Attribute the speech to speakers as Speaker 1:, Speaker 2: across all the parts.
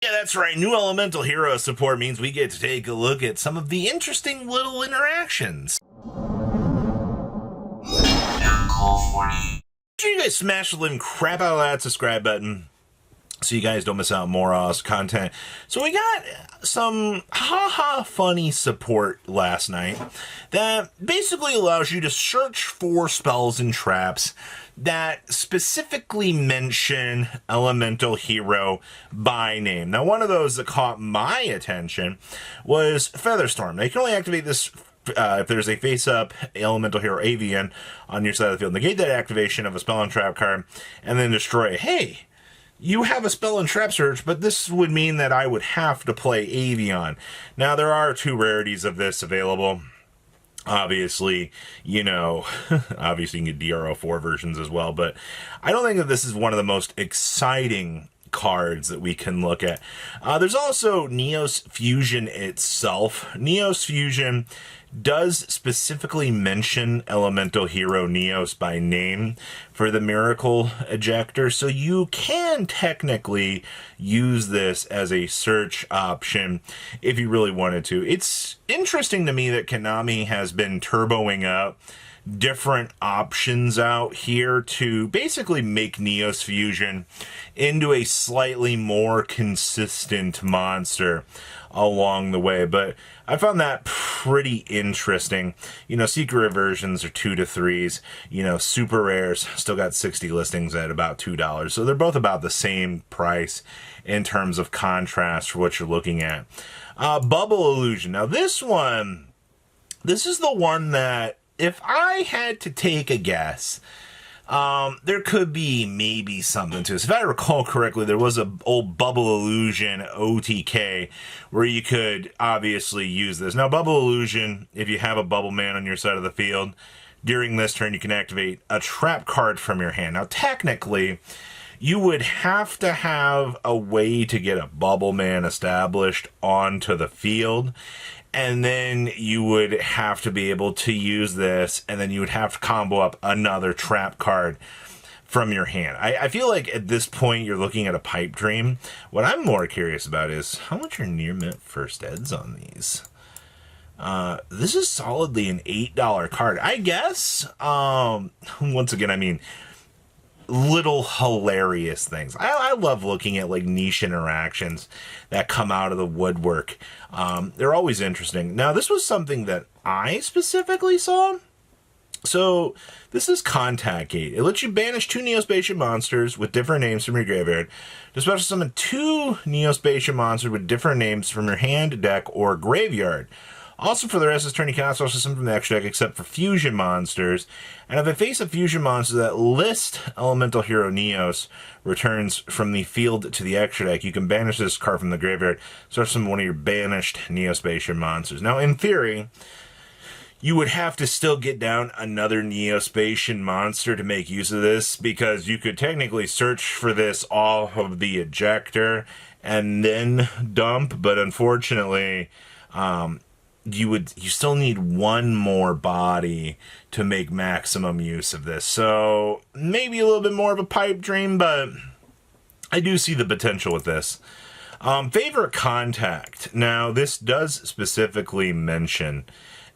Speaker 1: Yeah, that's right. New Elemental Hero support means we get to take a look at some of the interesting little interactions. Make sure you guys smash the living crap out of that subscribe button so you guys don't miss out on more awesome content. So we got some haha funny support last night that basically allows you to search for spells and traps that specifically mention Elemental Hero by name. Now, one of those that caught my attention was Featherstorm. They can only activate this if there's a face-up Elemental Hero Avian on your side of the field. Negate that activation of a spell and trap card, and then destroy it. Hey, you have a spell and trap search, but this would mean that I would have to play Avian. Now, there are two rarities of this available. Obviously, obviously you can get DRO4 versions as well, but I don't think that this is one of the most exciting cards that we can look at. There's also Neo-Spacian itself. Neo-Spacian does specifically mention Elemental Hero Neos by name for the Miracle Ejector, so you can technically use this as a search option if you really wanted to. It's interesting to me that Konami has been turboing up different options out here to basically make Neo-Spacian into a slightly more consistent monster along the way, but I found that pretty interesting. Secret versions are 2 to 3s. Super rares still got 60 listings at about $2, so they're both about the same price in terms of contrast for what you're looking at. Bubble Illusion. Now this is the one that, if I had to take a guess, there could be maybe something to this. If I recall correctly, there was a old Bubble Illusion OTK where you could obviously use this. Now, Bubble Illusion, if you have a Bubble Man on your side of the field, during this turn you can activate a trap card from your hand. Now, technically, you would have to have a way to get a Bubble Man established onto the field, and then you would have to be able to use this, and then you would have to combo up another trap card from your hand. I feel like at this point you're looking at a pipe dream. What I'm more curious about is how much are near mint first eds on these. This is solidly an $8 card, I guess. Once again, I mean, little hilarious things. I love looking at like niche interactions that come out of the woodwork. They're always interesting. Now, this was something that I specifically saw. So this is Contact Gate. It lets you banish 2 Neo-Spacian monsters with different names from your graveyard to special summon 2 Neo-Spacian monsters with different names from your hand, deck, or graveyard. Also, for the rest of this turn, you cannot special summon from the extra deck except for fusion monsters. And if a face of fusion monsters that list Elemental Hero Neos returns from the field to the extra deck, you can banish this card from the graveyard, special summon one of your banished Neo-Spacian monsters. Now, in theory, you would have to still get down another Neo-Spacian monster to make use of this, because you could technically search for this off of the ejector and then dump, but unfortunately, you still need one more body to make maximum use of this. So maybe a little bit more of a pipe dream, but I do see the potential with this. Favorite Contact. Now, this does specifically mention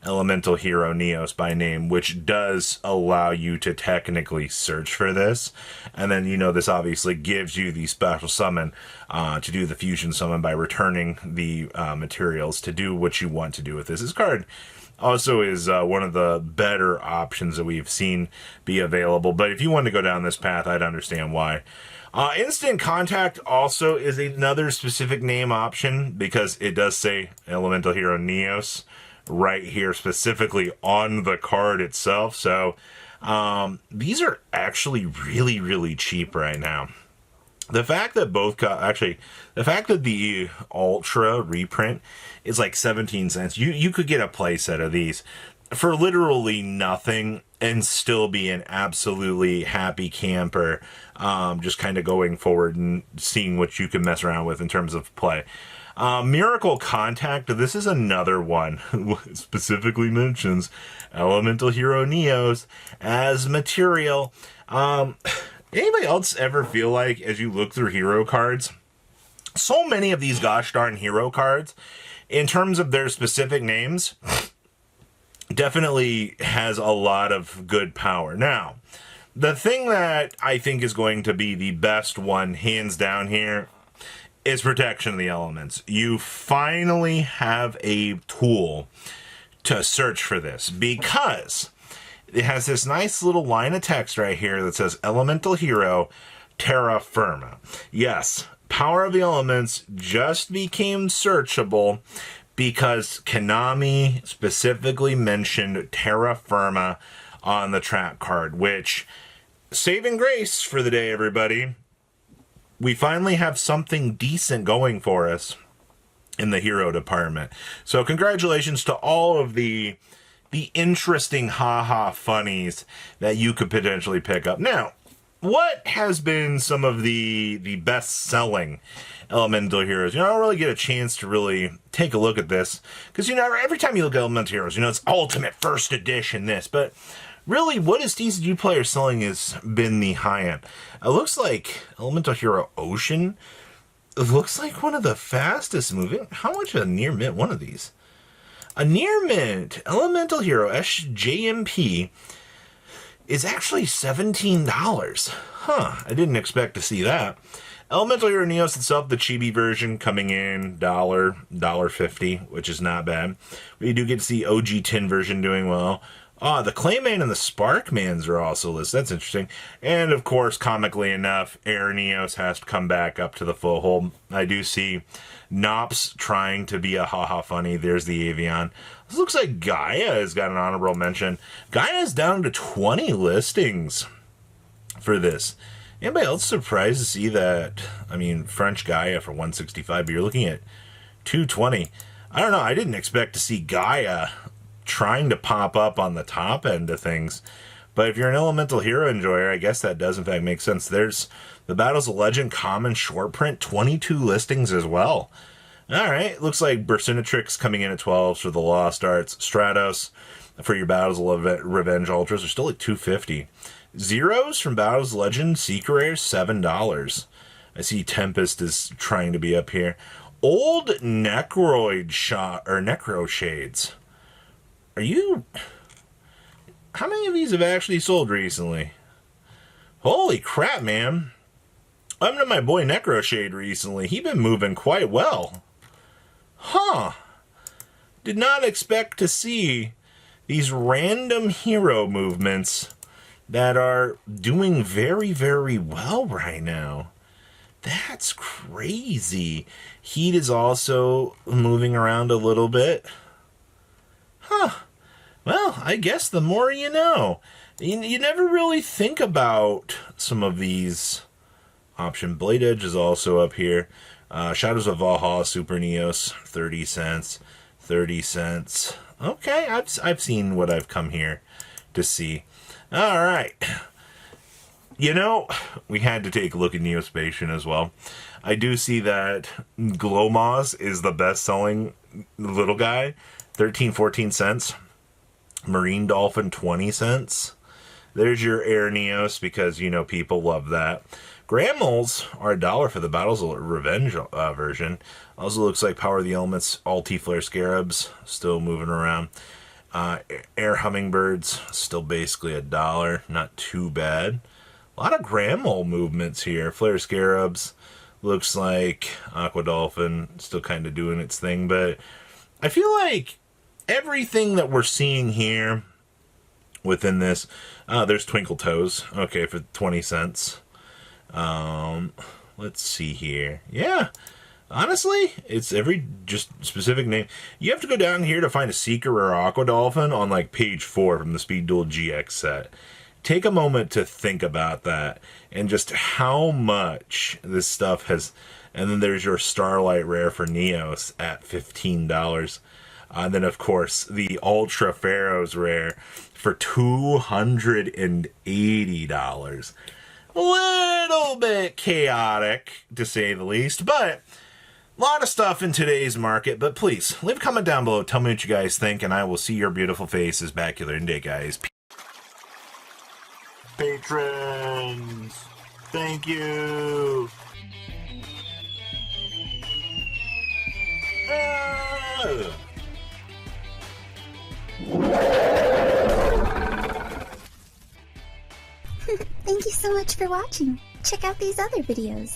Speaker 1: Elemental Hero Neos by name, which does allow you to technically search for this. And then, this obviously gives you the special summon to do the fusion summon by returning the materials to do what you want to do with this. This card also is one of the better options that we've seen be available. But if you want to go down this path, I'd understand why. Instant Contact also is another specific name option because it does say Elemental Hero Neos right here specifically on the card itself. So these are actually really, really cheap right now. The fact that the fact that the Ultra reprint is like 17 cents, you could get a playset of these for literally nothing and still be an absolutely happy camper, just kind of going forward and seeing what you can mess around with in terms of play. Miracle Contact, this is another one specifically mentions Elemental Hero Neos as material. Anybody else ever feel like, as you look through hero cards, So many of these gosh darn hero cards, in terms of their specific names, definitely has a lot of good power. Now, the thing that I think is going to be the best one, hands down here, is Protection of the Elements. You finally have a tool to search for this, because it has this nice little line of text right here that says Elemental Hero Terra Firma. Yes, Power of the Elements just became searchable because Konami specifically mentioned Terra Firma on the trap card, which, saving grace for the day, everybody. We finally have something decent going for us in the hero department. So congratulations to all of the interesting haha funnies that you could potentially pick up. Now, what has been some of the best selling elemental heroes? I don't really get a chance to really take a look at this, because every time you look at elemental heroes, it's ultimate first edition this, but really, what is TCG Player selling has been the high end. It looks like Elemental Hero Ocean. It looks like one of the fastest moving. How much a near mint one of these? A near mint Elemental Hero SJMP is actually $17. Huh, I didn't expect to see that. Elemental Hero Neos itself, the chibi version, coming in $1.50, which is not bad. We do get to see OG Tin version doing well. The Clayman and the Sparkmans are also listed. That's interesting. And, of course, comically enough, Air Neos has to come back up to the full hold. I do see Nops trying to be a haha funny. There's the Avian. This looks like Gaia has got an honorable mention. Gaia's down to 20 listings for this. Anybody else surprised to see that? I mean, French Gaia for 165, but you're looking at 220. I don't know. I didn't expect to see Gaia trying to pop up on the top end of things. But if you're an Elemental Hero enjoyer, I guess that does in fact make sense. There's the Battles of Legend common short print, 22 listings as well. Alright, looks like Burstinatrix coming in at 12 for the Lost Arts. Stratos for your Battles of Revenge Ultras are still at $250. Zeros from Battles of Legend Secret Rares, $7. I see Tempest is trying to be up here. Old Necro Shades. Are you... How many of these have actually sold recently? Holy crap, man. I'm to my boy Necroshade recently. He been moving quite well. Huh. Did not expect to see these random hero movements that are doing very, very well right now. That's crazy. Heat is also moving around a little bit. Huh. Well, I guess the more you know. You never really think about some of these options. Blade Edge is also up here. Shadows of Valhalla Super Neos, 30 cents. 30 cents. Okay, I've seen what I've come here to see. All right. We had to take a look at Neo-Spacian as well. I do see that Glowmoss is the best-selling little guy. 14 cents. Marine Dolphin, 20 cents. There's your Air Neos, because, people love that. Grammels are $1 for the Battles of Revenge version. Also looks like Power of the Elements, Flare Scarabs, still moving around. Air Hummingbirds, still basically $1. Not too bad. A lot of Grammel movements here. Flare Scarabs, looks like Aqua Dolphin, still kind of doing its thing. But I feel like everything that we're seeing here within this, there's Twinkle Toes, okay, for 20 cents. Let's see here. Yeah, honestly, it's every just specific name. You have to go down here to find a Seeker or Aqua Dolphin on like page 4 from the Speed Duel GX set. Take a moment to think about that and just how much this stuff has. And then there's your Starlight Rare for Neos at $15. And then, of course, the Ultra Pharaoh's Rare for $280. A little bit chaotic, to say the least, but a lot of stuff in today's market. But please, leave a comment down below. Tell me what you guys think, and I will see your beautiful faces back here in day, guys. Patrons, thank you.
Speaker 2: Thank you so much for watching. Check out these other videos.